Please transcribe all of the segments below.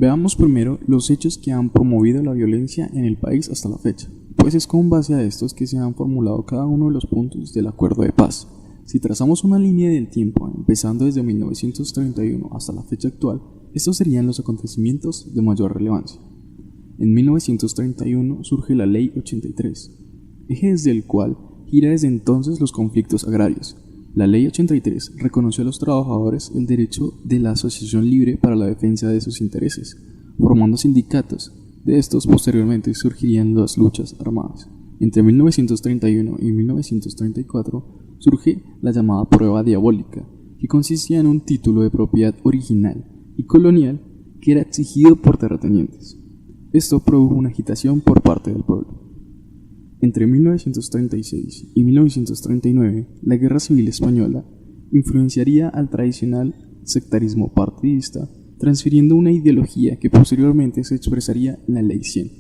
Veamos primero los hechos que han promovido la violencia en el país hasta la fecha, pues es con base a estos que se han formulado cada uno de los puntos del acuerdo de paz. Si trazamos una línea del tiempo, empezando desde 1931 hasta la fecha actual, estos serían los acontecimientos de mayor relevancia. En 1931 surge la Ley 83, eje desde el cual gira desde entonces los conflictos agrarios. La Ley 83 reconoció a los trabajadores el derecho de la asociación libre para la defensa de sus intereses, formando sindicatos. De estos posteriormente surgirían las luchas armadas. Entre 1931 y 1934 surge la llamada prueba diabólica, que consistía en un título de propiedad original y colonial que era exigido por terratenientes. Esto produjo una agitación por parte del pueblo. Entre 1936 y 1939, la Guerra Civil Española influenciaría al tradicional sectarismo partidista, transfiriendo una ideología que posteriormente se expresaría en la Ley 100.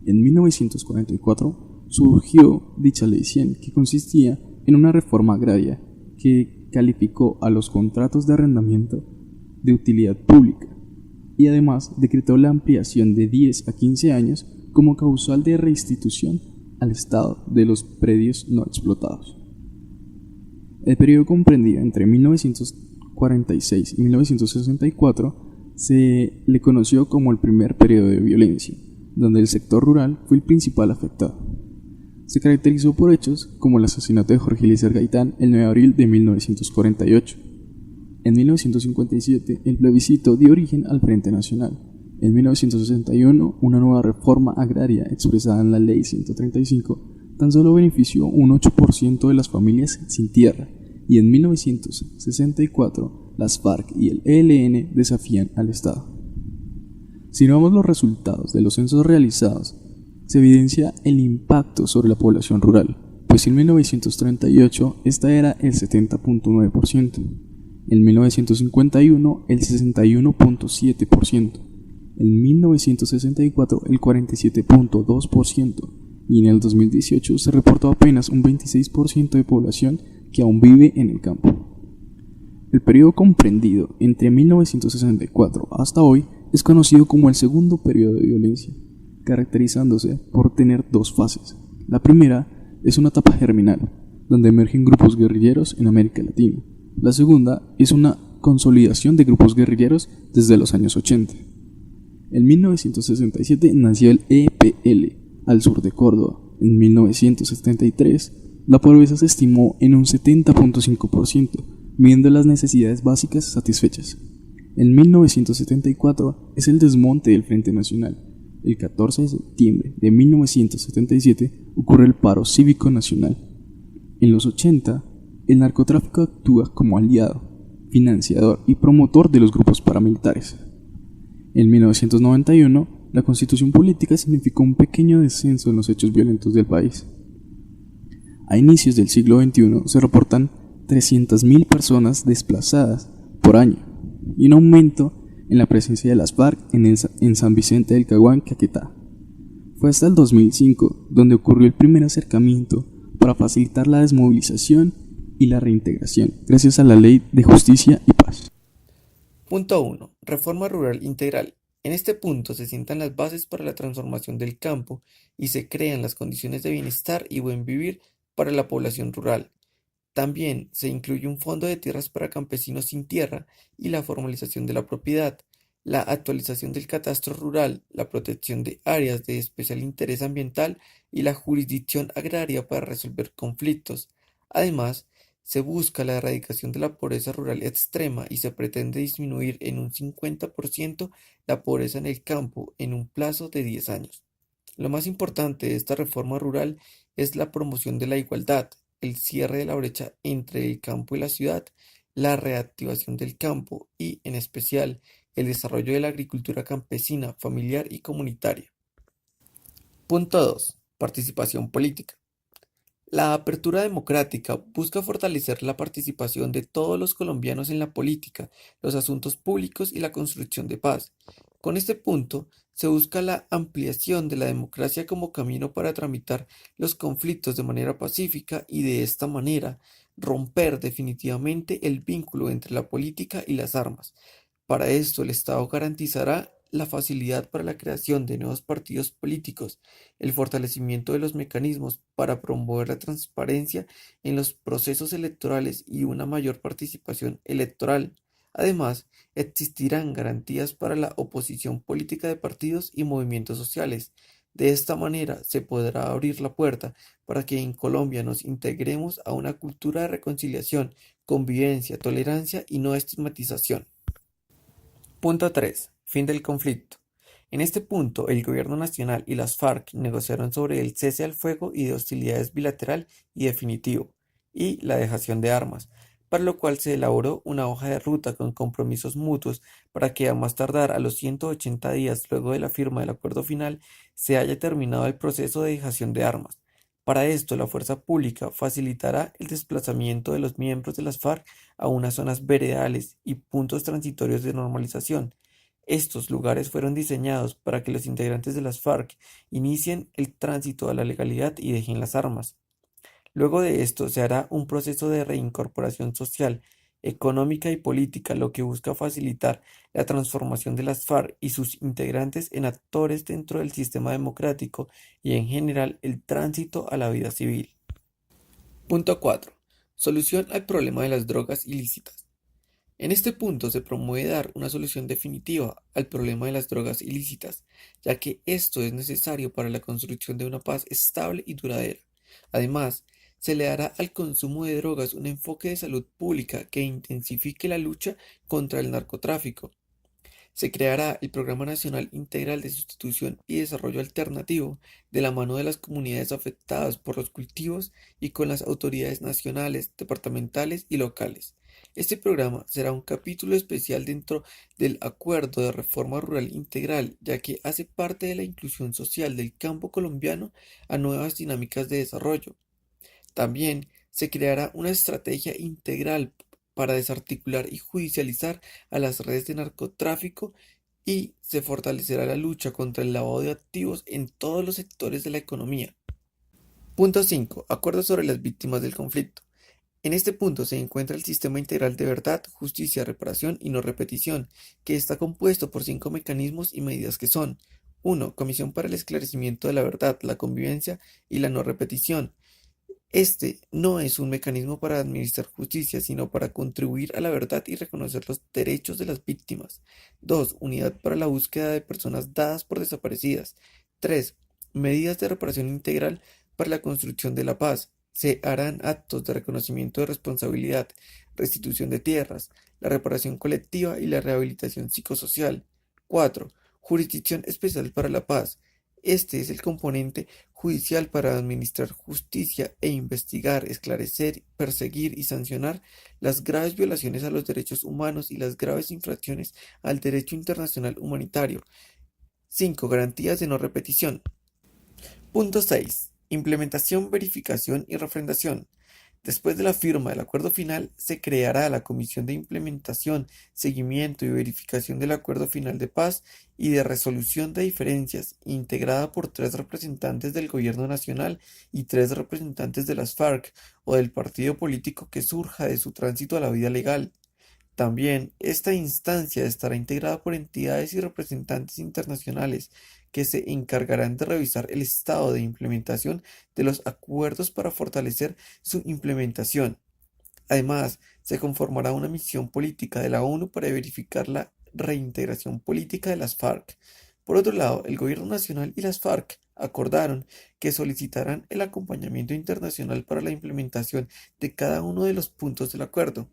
En 1944 surgió dicha Ley 100, que consistía en una reforma agraria que calificó a los contratos de arrendamiento de utilidad pública y además decretó la ampliación de 10 a 15 años como causal de restitución al Estado de los predios no explotados. El periodo comprendido entre 1946 y 1964 se le conoció como el primer periodo de violencia, donde el sector rural fue el principal afectado. Se caracterizó por hechos como el asesinato de Jorge Eliezer Gaitán el 9 de abril de 1948. En 1957, el plebiscito dio origen al Frente Nacional. En 1961, una nueva reforma agraria expresada en la Ley 135 tan solo benefició un 8% de las familias sin tierra, y en 1964 las FARC y el ELN desafían al Estado. Si no vemos los resultados de los censos realizados, se evidencia el impacto sobre la población rural, pues en 1938 esta era el 70.9%, en 1951 el 61.7%, en 1964 el 47.2% y en el 2018 se reportó apenas un 26% de población que aún vive en el campo. El periodo comprendido entre 1964 hasta hoy es conocido como el segundo periodo de violencia, caracterizándose por tener dos fases. La primera es una etapa germinal, donde emergen grupos guerrilleros en América Latina. La segunda es una consolidación de grupos guerrilleros desde los años 80. En 1967 nació el EPL al sur de Córdoba. En 1973 la pobreza se estimó en un 70.5%, midiendo las necesidades básicas satisfechas. En 1974 es el desmonte del Frente Nacional. El 14 de septiembre de 1977 ocurre el paro cívico nacional. En los 80, el narcotráfico actúa como aliado, financiador y promotor de los grupos paramilitares. En 1991, la constitución política significó un pequeño descenso en los hechos violentos del país. A inicios del siglo XXI se reportan 300.000 personas desplazadas por año y un aumento en la presencia de las FARC en San Vicente del Caguán, Caquetá. Fue hasta el 2005 donde ocurrió el primer acercamiento para facilitar la desmovilización y la reintegración, gracias a la Ley de Justicia y Paz. Punto 1. Reforma rural integral. En este punto se sientan las bases para la transformación del campo y se crean las condiciones de bienestar y buen vivir para la población rural. También se incluye un fondo de tierras para campesinos sin tierra y la formalización de la propiedad, la actualización del catastro rural, la protección de áreas de especial interés ambiental y la jurisdicción agraria para resolver conflictos. Además, se busca la erradicación de la pobreza rural extrema y se pretende disminuir en un 50% la pobreza en el campo en un plazo de 10 años. Lo más importante de esta reforma rural es la promoción de la igualdad, el cierre de la brecha entre el campo y la ciudad, la reactivación del campo y, en especial, el desarrollo de la agricultura campesina, familiar y comunitaria. Punto 2. Participación política. La apertura democrática busca fortalecer la participación de todos los colombianos en la política, los asuntos públicos y la construcción de paz. Con este punto, se busca la ampliación de la democracia como camino para tramitar los conflictos de manera pacífica y de esta manera romper definitivamente el vínculo entre la política y las armas, Para esto, el Estado garantizará la facilidad para la creación de nuevos partidos políticos, el fortalecimiento de los mecanismos para promover la transparencia en los procesos electorales y una mayor participación electoral. Además, existirán garantías para la oposición política de partidos y movimientos sociales. De esta manera se podrá abrir la puerta para que en Colombia nos integremos a una cultura de reconciliación, convivencia, tolerancia y no estigmatización. Punto 3. Fin del conflicto. En este punto, el Gobierno Nacional y las FARC negociaron sobre el cese al fuego y de hostilidades bilateral y definitivo, y la dejación de armas, para lo cual se elaboró una hoja de ruta con compromisos mutuos para que a más tardar a los 180 días luego de la firma del acuerdo final se haya terminado el proceso de dejación de armas. Para esto, la fuerza pública facilitará el desplazamiento de los miembros de las FARC a unas zonas veredales y puntos transitorios de normalización. Estos lugares fueron diseñados para que los integrantes de las FARC inicien el tránsito a la legalidad y dejen las armas. Luego de esto se hará un proceso de reincorporación social, económica y política, lo que busca facilitar la transformación de las FARC y sus integrantes en actores dentro del sistema democrático y en general el tránsito a la vida civil. Punto 4. Solución al problema de las drogas ilícitas. En este punto se promueve dar una solución definitiva al problema de las drogas ilícitas, ya que esto es necesario para la construcción de una paz estable y duradera. Además, se le dará al consumo de drogas un enfoque de salud pública que intensifique la lucha contra el narcotráfico. Se creará el Programa Nacional Integral de Sustitución y Desarrollo Alternativo de la mano de las comunidades afectadas por los cultivos y con las autoridades nacionales, departamentales y locales. Este programa será un capítulo especial dentro del Acuerdo de Reforma Rural Integral, ya que hace parte de la inclusión social del campo colombiano a nuevas dinámicas de desarrollo. También se creará una estrategia integral para desarticular y judicializar a las redes de narcotráfico y se fortalecerá la lucha contra el lavado de activos en todos los sectores de la economía. Punto 5. Acuerdo sobre las víctimas del conflicto. En este punto se encuentra el Sistema Integral de Verdad, Justicia, Reparación y No Repetición, que está compuesto por 5 mecanismos y medidas que son: 1. Comisión para el esclarecimiento de la verdad, la convivencia y la no repetición. Este no es un mecanismo para administrar justicia, sino para contribuir a la verdad y reconocer los derechos de las víctimas. 2. Unidad para la búsqueda de personas dadas por desaparecidas. 3. Medidas de reparación integral para la construcción de la paz. Se harán actos de reconocimiento de responsabilidad, restitución de tierras, la reparación colectiva y la rehabilitación psicosocial. 4. Jurisdicción especial para la paz. Este es el componente judicial para administrar justicia e investigar, esclarecer, perseguir y sancionar las graves violaciones a los derechos humanos y las graves infracciones al derecho internacional humanitario. 5. Garantías de no repetición. Punto 6. Implementación, verificación y refrendación. Después de la firma del acuerdo final, se creará la Comisión de Implementación, Seguimiento y Verificación del Acuerdo Final de Paz y de Resolución de Diferencias, integrada por 3 representantes del Gobierno Nacional y 3 representantes de las FARC o del partido político que surja de su tránsito a la vida legal. También esta instancia estará integrada por entidades y representantes internacionales que se encargarán de revisar el estado de implementación de los acuerdos para fortalecer su implementación. Además, se conformará una misión política de la ONU para verificar la reintegración política de las FARC. Por otro lado, el Gobierno Nacional y las FARC acordaron que solicitarán el acompañamiento internacional para la implementación de cada uno de los puntos del acuerdo.